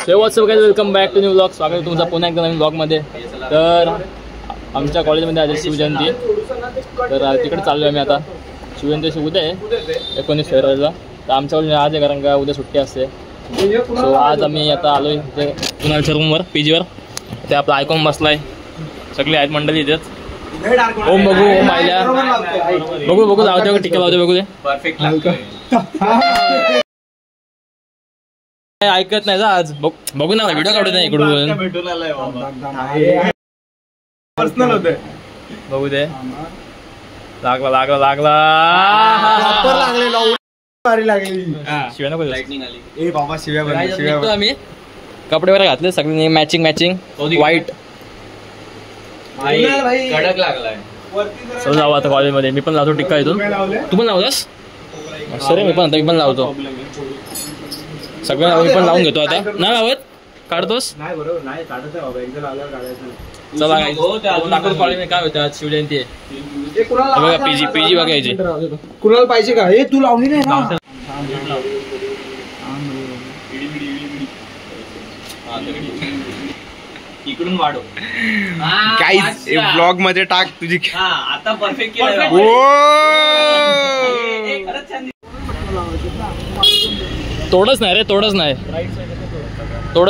WhatsApp guys, welcome back to new vlog. स्वागत आहे तुमचं पुन्हा एकदा नवीन व्लॉगमध्ये. तर आमच्या कॉलेजमध्ये आज शिवजयंती, तर तिकडे चाललो आहे मी आता. शिवजयंती उद्या आहे 19 फेब्रुवारीला. तर आमच्या कॉलेज आज आहे कारण का उद्या सुट्टी असते. सो आज आम्ही आता आलो इथे पुण्याच्या रूमवर, PGवर. ते आपला ऐकून बसला आहे, सगळे आहेत मंडळी इथेच. ओम बघू, ओम आयल्या बघू बघू लावते टिका लावते बघू. ते परफेक्ट ऐकत नाही आज. बघू ना, व्हिडिओ काढू नाही इकडून. पर्सनल होते, बघू दे. लागला लागला लागला लागली. शिव्या नको ए बाबा, शिव्या आम्ही कपडे वगैरे घातले सगळे मॅचिंग मॅचिंग व्हाईट. कडक लागलाय. चल जाऊ आता कॉलेजमध्ये. मी पण लावतो टिक्का इथून. तू पण लावलास? सर मी पण लावतो सगळं. मी पण लावून घेतो आता. नाही लावत? काढतोस? नाही बरोबर नाही काढत आहे बाबा, एकदा लावल्यावर काढायचं. चला नागपूर कॉलेजमध्ये काय होतं आज शिवजयंती आहे. बघा पीजी बघायची. कुणाला पाहिजे का? हे तू लावली नाही ना. इकडून वाढव. गाईज ब्लॉग मध्ये टाक तुझी. आता परफेक्ट केलं. तोडच नाही रे, तोडच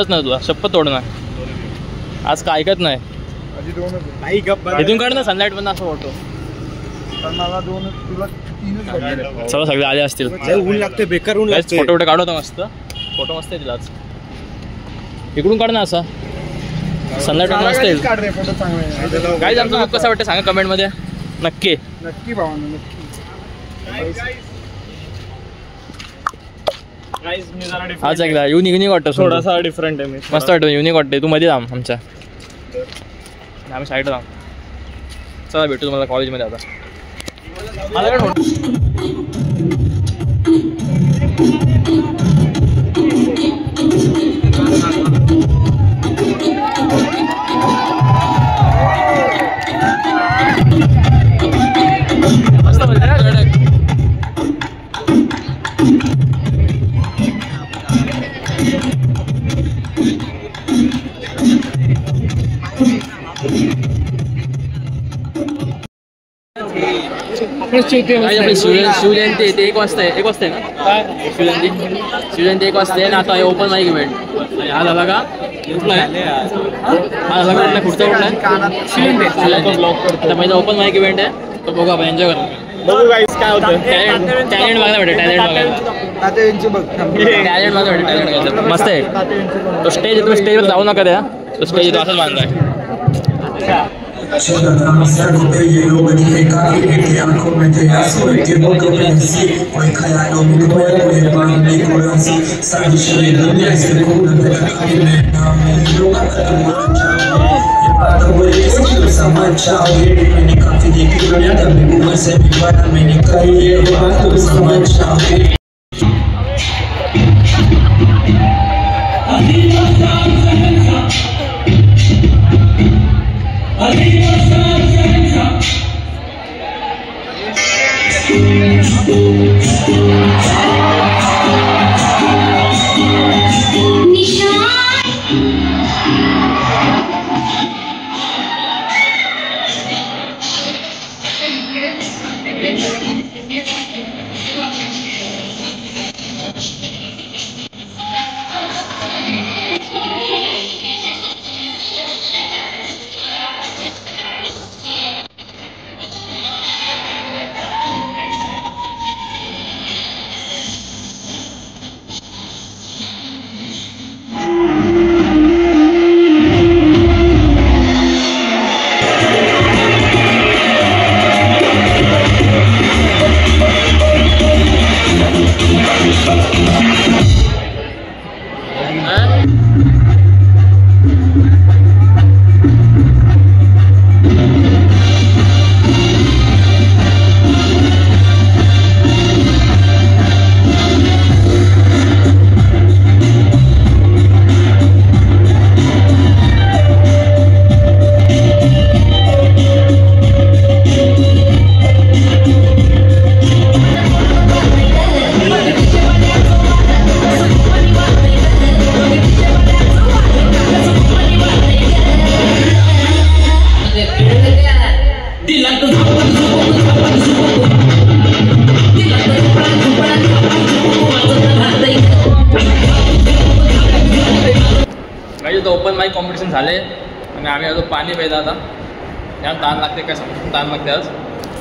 नाही तुला शपथ तोडणार. आज काय ऐकत नाही. इथून काढ ना, सनलाईट पण असं फोटो. चला सगळे आले असतील. ऊन लागते, बेकार ऊन लागते. फोटो काढ होता मस्त. फोटो मस्त आहे आज. इकडून काढ ना असा, सनलाईट पण मस्त येईल. काय आमचं लुक कसं वाटतं सांगा कमेंट मध्ये. नक्की आज एकदा युनिक वाटतं. थोडासा डिफरंट आहे. मस्त वाटतं, युनिक वाटते. तू मध्ये थांब आमच्या, आम्ही साईडला थांब. चला भेटू तुम्हाला कॉलेजमध्ये आता. मला काय मस्त बोलते ना कडक. शिवजयंती ते 1 वाजता आहे. 1 वाजता आहे ना शिवजयंती 1 वाजता आहे ना. आता ओपन माईक इव्हेंट हा झाला का? हा झाला का? पुढचा कुठला आहे? आता पहिला ओपन माईक इव्हेंट आहे, तो बघू आपण एन्जॉय करू. काय होतं? टॅलेंट बघायला भेटेल. टॅलेंट बघायला मस्त आहे. तो स्टेज, तुम्ही स्टेजवर जाऊ नका द्या. तो स्टेज असंच बांधलाय. ये लोग आंखों में थे आंसू के मौके पे हंसी कोई ख्यालों में खोया कोई बात नहीं कोई सी साजिश ये दुनिया से खून पे खाई में नाम लोग खत्म हो जाओ. ये बात वो इसको समझ जाओ. ये मैंने काफी देखी दुनिया कभी उम्र से भी बड़ा मैंने कही ये बात तुम समझ जाओ. ऑलरेडी तर ओपन माईक कॉम्पिटिशन झाले आणि आम्ही अजून पाणी प्यायला आता त्या ताण लागते काय सांगतो ताण लागते आज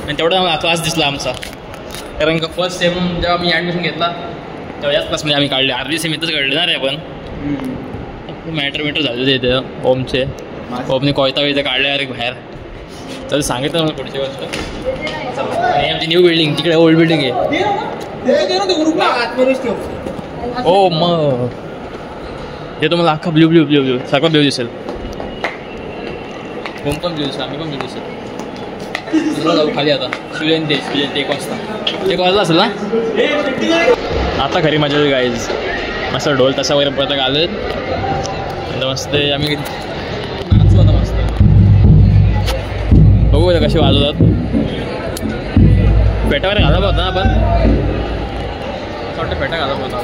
आणि तेवढा आम्हाला क्लास दिसला आमचा कारण का फर्स्ट सेम जेव्हा मी ॲडमिशन घेतला तेव्हा याच क्लासमध्ये आम्ही काढले अर्धी सेम इथंच काढले ना रे आपण मॅटर झाले ते ओमचे ओमने कोयता वैता काढले अरे बाहेर तर सांगितलं मला पुढची गोष्ट आणि आमची न्यू बिल्डिंग तिकडे ओल्ड बिल्डिंग आहे हो मग ते तुम्हाला अख्खा ब्ल्यू ब्ल्यू ब्ल्यू ब्ल्यू सगळा ब्ल्यू दिसेल ओम पण ब्ल्यू दिसेल आम्ही पण ब्ल्यू दिसेल दुसरा जाऊ खाली आता शिवजयंती 1 वाजता असेल ना आता खरी मजा होती गाईज मस्त ढोल तसा वगैरे परत आले मस्त आम्ही नाचलो आता मस्त बघू कसे वाजवतात फेटा वगैरे घालत होता ना आपण असं वाटतं फेटा घालत होता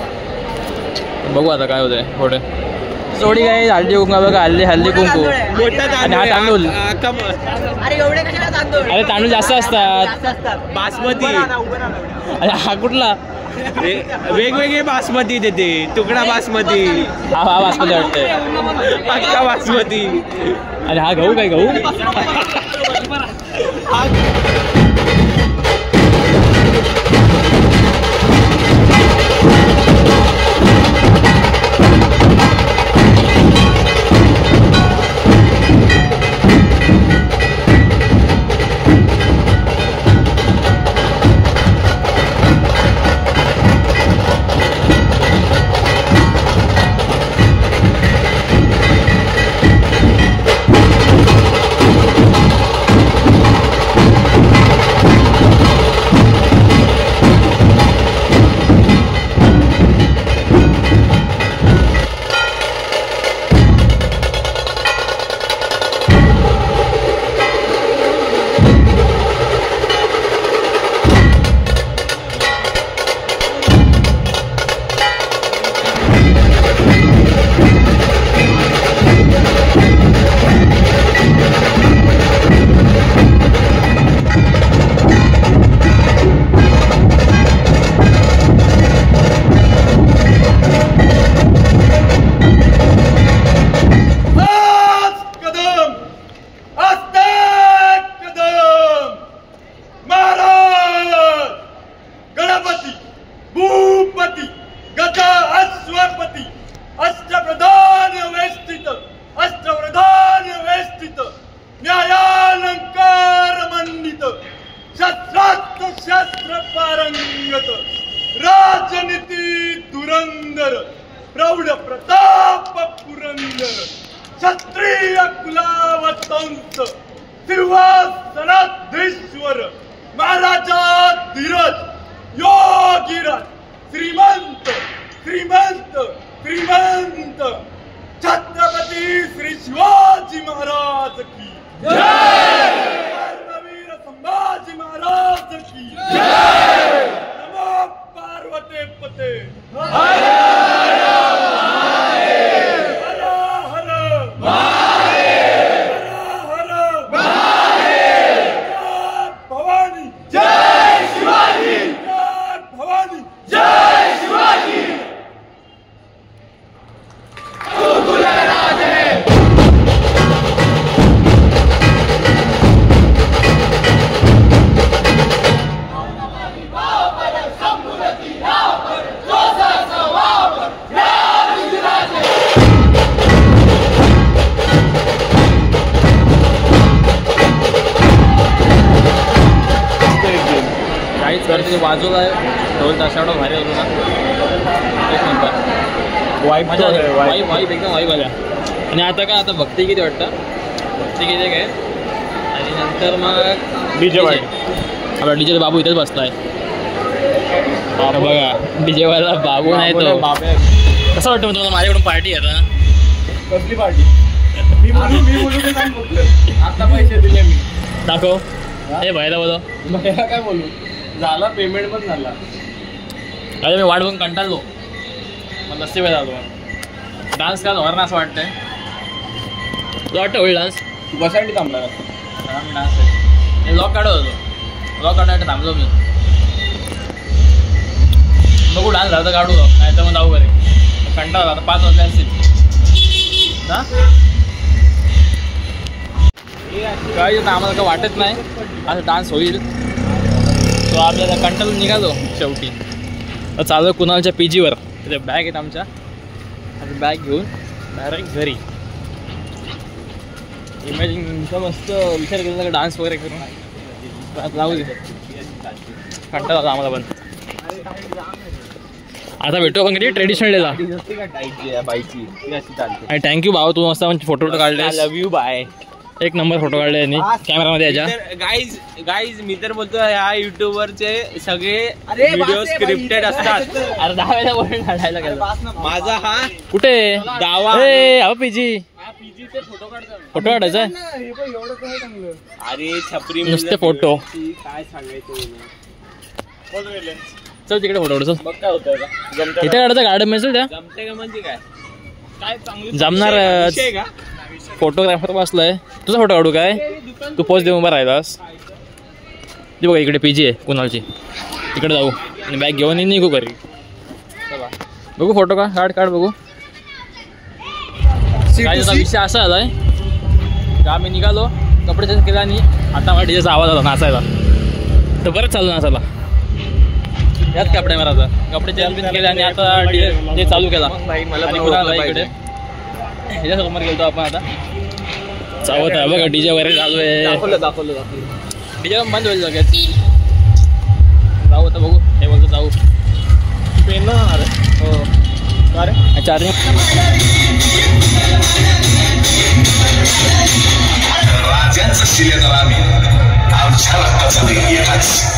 बघू आता काय होतंय पुढे जोडी काय हल्दी कुंकू बघा हल्दी कुंकू आणि हा तांदूळ अरे तांदूळ जास्त असतात बासमती अरे हा कुठला वेगवेगळे बासमती देते तुकडा बासमती हा बासमती वाटतंय अख्खा बासमती अरे हा गहू काय गहू प्रौढ प्रताप पुरंदर क्षत्रिय कुलावतंस सिंहासनाधीश्वर महाराजा धीरज योगीराज श्रीमंत श्रीमंत श्रीमंत छत्रपती श्री शिवाजी महाराज की जय, कर्मवीर संभाजी महाराज की जय, नमो पार्वती पते हर हर भवानी जय शिवाजी, भवानी जय शिवाजी. काहीच करते बाजूला ढोल ताशाडो भारी होतो ना एक नंबर वाईब मजा आली वाईब वाईब एकदम वाईब आल्या. आणि आता काय आता भक्ती किती वाटतं भक्ती किती काय आणि नंतर मग डीजे आपला डीजे बाबू इथेच बसलाय बघा डीजे वाला बाबू नाही तो कसं वाटतं तुम्हाला माझ्याकडून पार्टी आहे आता कसली पार्टी मी बोलू ते सांग आता पैसे दिले मी दाखव हे भाईला बोलो मला काय बोलू झाला पेमेंट पण झाला अरे मी वाट बघून कंटाळलो मग नसते वेळ झालो डान्स का होणार ना असं वाटतंय तुला वाटतं होईल डान्स तू कशासाठी थांबला डान्स आहे लॉक काढत होतो लॉक काढायला थांबलो मी बघू डान्स झाला तर काढू नाही तर मग जाऊ घरी कंटाळा आता 5 वाजले असतील काय आम्हाला काय वाटत नाही असं डान्स होईल. तो आपल्याला कंटाळून निघालो शेवटी. तर चालू कुणालच्या PGवर. तिथे बॅग आहेत आमच्या. बॅग घेऊन डायरेक्ट घरी. इमॅजिन मस्त विचार केला का डान्स वगैरे करून लावू दे. कंटाळा आला आम्हाला पण. आता भेटू आपण कधी ट्रेडिशनल डेला. आणि थँक्यू भाऊ तू मस्त फोटो काढले. Love you bye. एक नंबर फोटो काढले यांनी कॅमेरामध्ये याच्या. गाईज मी तर बोलतो ह्या युट्यूबवरचे सगळे व्हिडिओ स्क्रिप्टेड असतात. अरे 10 वेळा वरून काढायला गेला. माझा हा कुठे गावा PG फोटो काढायचा. अरे छपरी नुसते फोटो. काय सांगायचं. चल तिकडे फोटो काढू. बघ काय होतं इथे काढायचं गार्डन मिळेल त्या. जमते का म्हणजे काय काय चांगलं जमणार. का फोटोग्राफर बसलाय. तुझा फोटो काढू काय. तू पोच देऊन उभा राहिलास. ते बघा इकडे PG आहे कुणालची. तिकडे जाऊ आणि बॅग घेऊन निघू घरी. चला बघू फोटो का काढ बघू. काय त्याचा विषय असा आलाय का आम्ही निघालो कपडे चेंज केला आणि आता मला डीजेचा आवाज आला नाचायला. तर बरंच चालू नाचायला. याच कपडे मारायचा. कपडे चेंज केले आणि आता डीजे चालू केला. इकडे ह्याच्यासमोर गेलो आपण. आता चावत आहे बघा डीजे वगैरे चालू आहे. दाखवलं डीजे पण बंद होईल लगेच. जाऊ आता बघू. हे बोलतो जाऊ. पेन जाणार आहे. हो अरे चार्जिंग. राज्याचं शिलेदार आम्ही आमच्या रक्ताचा एकच.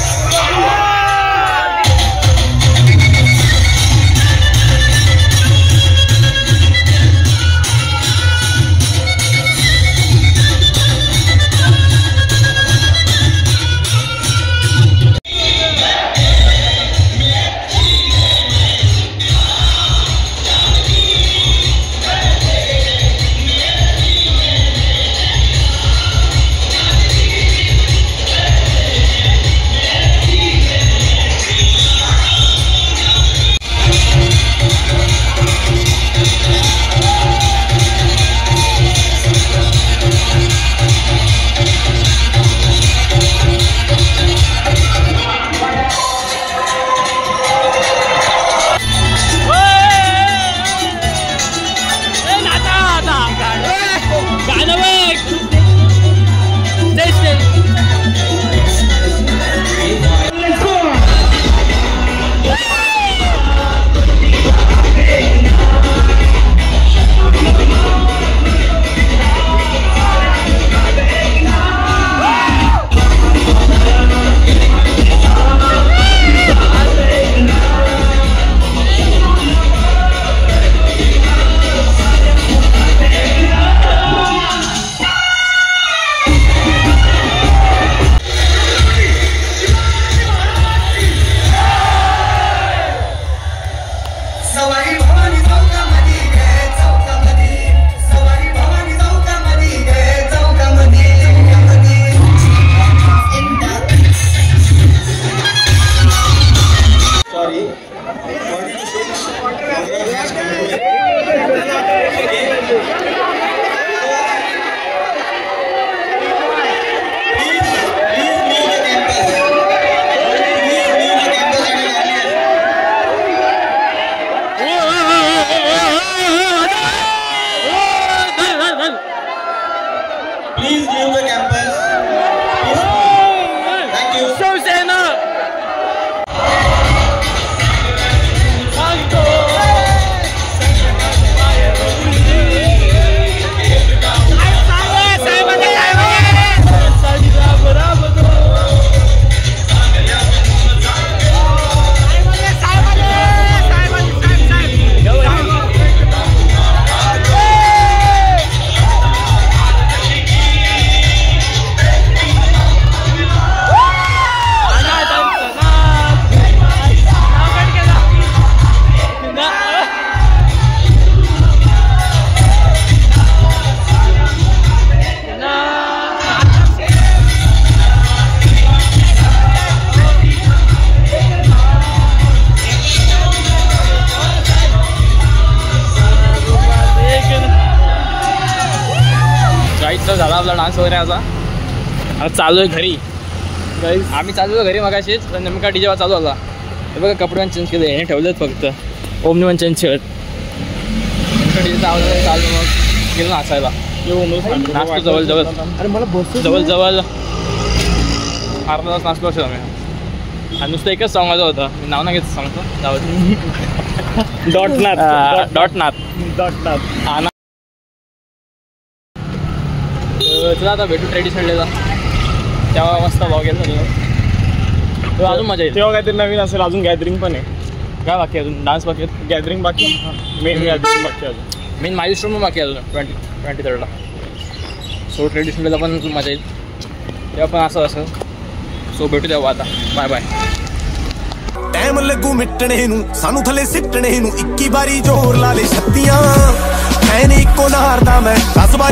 आपला डान्स वगैरे आता चालू आहे घरी. आम्ही चालू घरी मगाशीच पण नेमका डीजे चालू झाला. हे बघा कपडे पण चेंज केले, हे ठेवलेत फक्त. ओमनी पण चेंज करत नेमका डीजेचा आवाज चालू मग गेलो नाचायला. नाचतो जवळ अरे मला बस जवळ अर्धा तास नाचलो असेल आम्ही. आणि नुसतं एकच सॉंग माझं होतं, मी नाव नाही घेत सॉंगचं जाऊ. डॉटनाथ. चला आता भेटू ट्रेडिशनलला, तेव्हा मस्त भाव गेला तेव्हा अजून मजा येईल. तेव्हा काहीतरी नवीन असेल. अजून गॅदरिंग पण आहे. काय बाकी अजून? डान्स बाकी आहेत, गॅदरिंग बाकी, मेन गॅदरिंग बाकी अजून. मेन माइलस्टोन पण बाकी आहे अजून 23rd. सो ट्रेडिशनलला पण मजा येईल, तेव्हा पण असं असेल. सो भेटू तेव्हा आता. Bye bye. टाइम लगू मिटने नू सानू थले सिटने नू 21 बारी जोर ला ले छत्तियां मैं नी को नारदा मैं 10 बारी